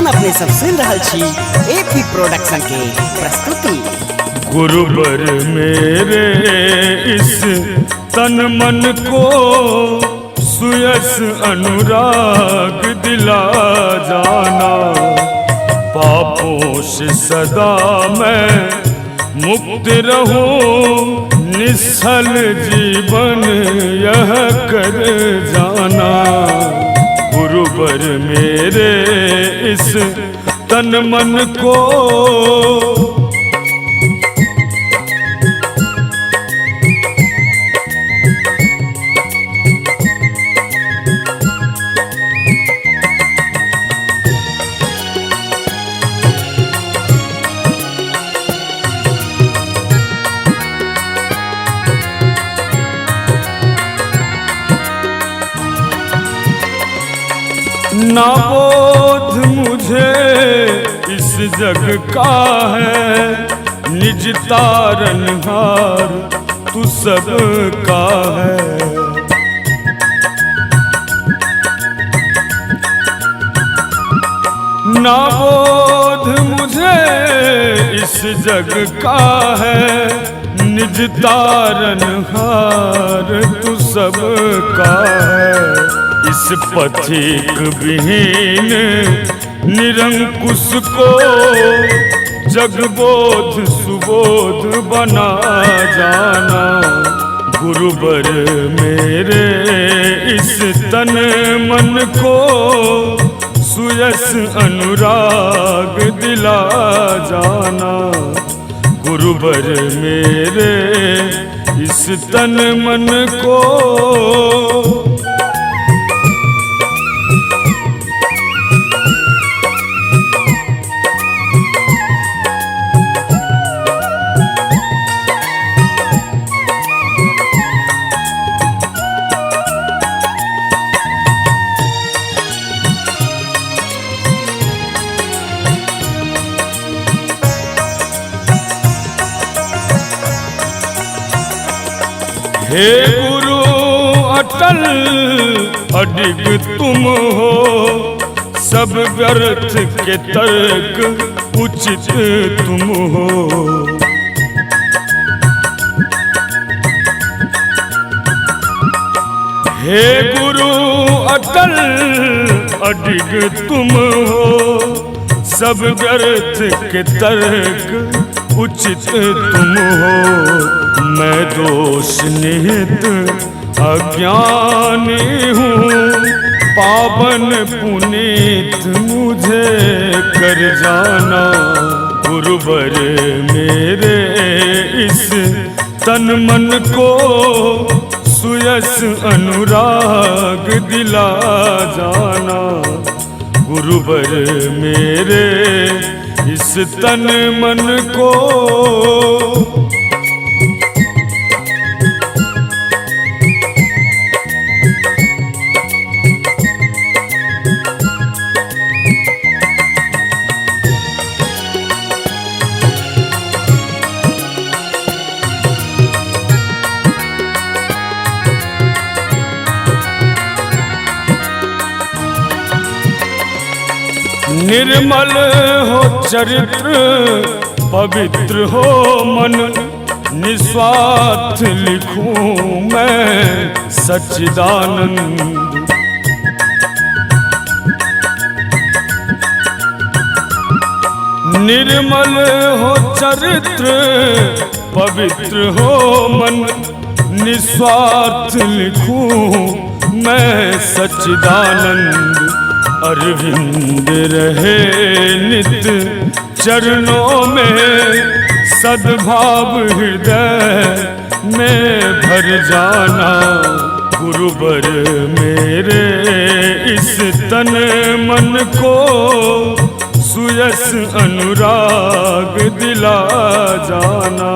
अपने सब सुन रहल छी एपी प्रोडक्शन के प्रस्तुति। गुरुवर मेरे इस तन मन को सुयस अनुराग दिला जाना, पापों से सदा मैं मुक्त रहूं, निश्चल जीवन यह कर जाना। गुरुवर मेरे इस तन मन को ना बोध मुझे इस जग का है, निज तारनहार तू सब का है। ना बोध मुझे इस जग का है, निज तारनहार तू सब का है। इस पथिक विहीन निरंकुश को जगबोध सुबोध बना जाना। गुरुवर मेरे इस तन मन को सुयस अनुराग दिला जाना। गुरुवर मेरे इस तन मन को हे गुरु अटल अडिग तुम हो, सब व्यर्थ के तर्क उचित तुम हो। हे गुरु अटल अडिग तुम हो, सब व्यर्थ के तर्क उचित तुम हो। मैं दोष निहित अज्ञानी हूँ, पावन पुनीत मुझे कर जाना। गुरुवर मेरे इस तन मन को सुयस अनुराग दिला जाना। गुरुवर मेरे इस तन मन को निर्मल हो चरित्र पवित्र हो मन, निस्वार्थ लिखूं मैं सच्चिदानंद। निर्मल हो चरित्र पवित्र हो मन, निस्वार्थ लिखूं मैं सच्चिदानंद। अरविंद रहे नित चरणों में, सद्भाव हृदय में भर जाना। गुरुवर मेरे इस तन मन को सुयस अनुराग दिला जाना।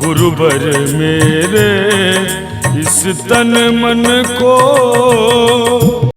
गुरुवर मेरे इस तन मन को